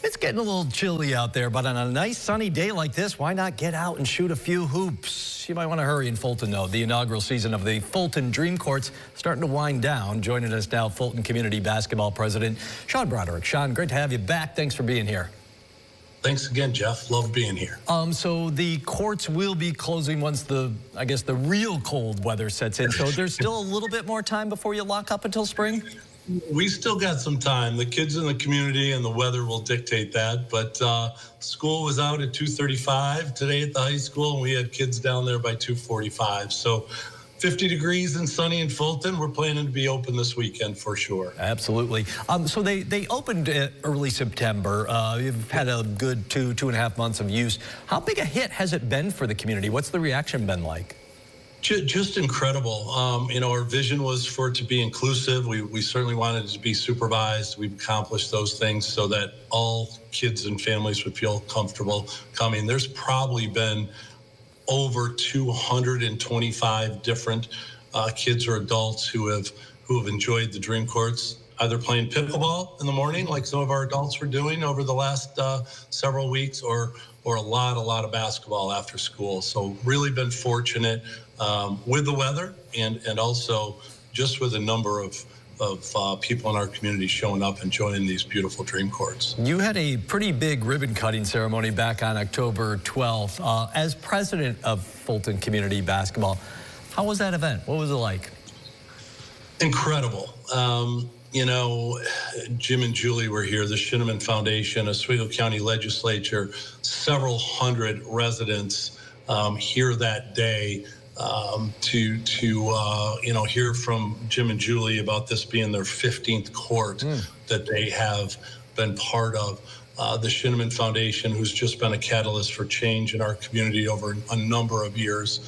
It's getting a little chilly out there, but on a nice sunny day like this, why not get out and shoot a few hoops? You might want to hurry in Fulton, though. The inaugural season of the Fulton Dream Court's starting to wind down. Joining us now, Fulton Community Basketball President Sean Broderick. Sean, great to have you back. Thanks for being here. Thanks again, Jeff. Love being here. So the courts will be closing once the real cold weather sets in. So there's still a little bit more time before you lock up until spring? We still got some time. The kids in the community and the weather will dictate that. But school was out at 2:35 today at the high school, and we had kids down there by 2:45. So 50 degrees and sunny in Fulton. We're planning to be open this weekend for sure. Absolutely. So they opened early September. You've had a good two and a half months of use. How big a hit has it been for the community? What's the reaction been like? Just incredible. Our vision was for it to be inclusive. We certainly wanted it to be supervised. We've accomplished those things so that all kids and families would feel comfortable coming. There's probably been over 225 different kids or adults who have enjoyed the Dream Courts, either playing pickleball in the morning, like some of our adults were doing over the last several weeks, or a lot of basketball after school. So really been fortunate with the weather and also just with a number of people in our community showing up and joining these beautiful Dream Courts. You had a pretty big ribbon cutting ceremony back on October 12th. As president of Fulton Community Basketball, how was that event? What was it like? Incredible. Jim and Julie were here, the Shinneman Foundation, Oswego County Legislature, several hundred residents here that day to hear from Jim and Julie about this being their 15th court that they have been part of. The Shinneman Foundation, who's just been a catalyst for change in our community over a number of years,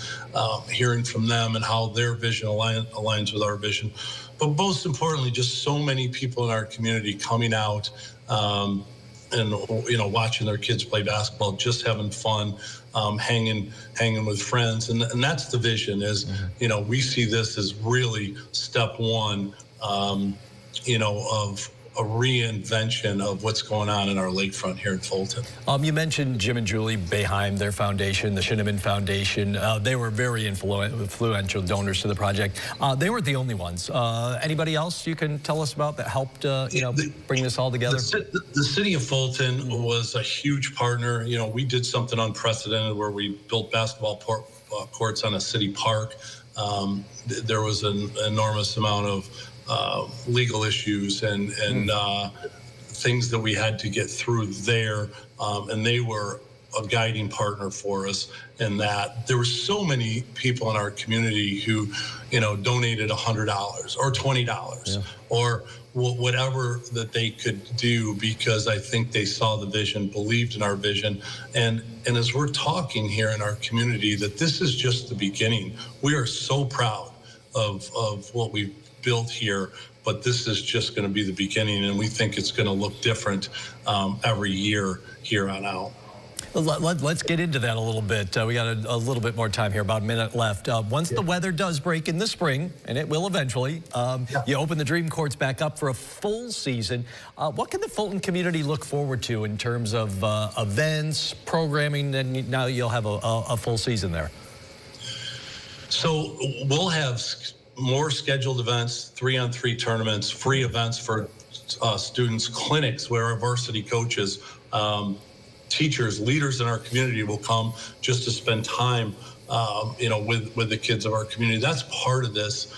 hearing from them and how their vision aligns with our vision. But most importantly, just so many people in our community coming out and watching their kids play basketball, just having fun, hanging with friends, and that's the vision. Is we see this as really step one, of a reinvention of what's going on in our lakefront here in Fulton. You mentioned Jim and Julie Beheim, their foundation, the Shinneman Foundation. They were very influential donors to the project. They weren't the only ones. Anybody else you can tell us about that helped, bring this all together? The city of Fulton was a huge partner. We did something unprecedented where we built basketball courts on a city park. There was an enormous amount of legal issues and things that we had to get through there, and they were a guiding partner for us in that. There were so many people in our community who donated $100 or $20 or whatever that they could do, because I think they saw the vision, believed in our vision, and as we're talking here in our community, that this is just the beginning. We are so proud of what we've built here, but this is just going to be the beginning, and we think it's going to look different every year here on out. Let's get into that a little bit. We got a little bit more time here, about a minute left. Once the weather does break in the spring, and it will eventually, you open the Dream Courts back up for a full season. What can the Fulton community look forward to in terms of events, programming, and now you'll have a full season there? So we'll have more scheduled events, 3-on-3 tournaments, free events for students, clinics where our varsity coaches, teachers, leaders in our community will come just to spend time, with the kids of our community. That's part of this.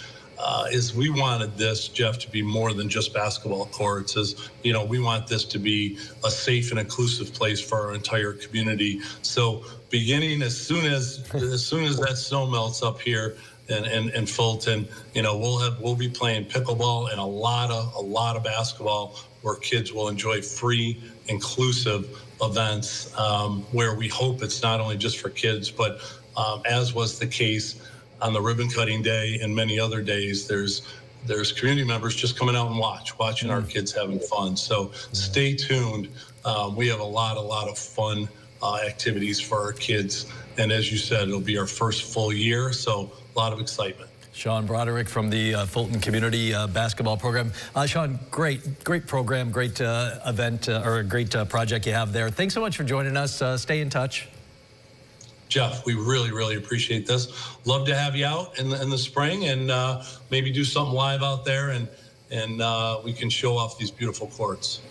Is we wanted this, Jeff, to be more than just basketball courts. We want this to be a safe and inclusive place for our entire community. So beginning as soon as that snow melts up here in Fulton, we'll be playing pickleball and a lot of basketball, where kids will enjoy free, inclusive events, where we hope it's not only just for kids, but as was the case on the ribbon cutting day and many other days, there's community members just coming out and watching our kids having fun. So stay tuned. We have a lot of fun activities for our kids, and as you said, it'll be our first full year, so a lot of excitement. Sean Broderick from the Fulton Community basketball program. Sean, great program, great event, or a great project you have there. Thanks so much for joining us. Stay in touch. Jeff, we really appreciate this. Love to have you out in the spring and maybe do something live out there and we can show off these beautiful courts.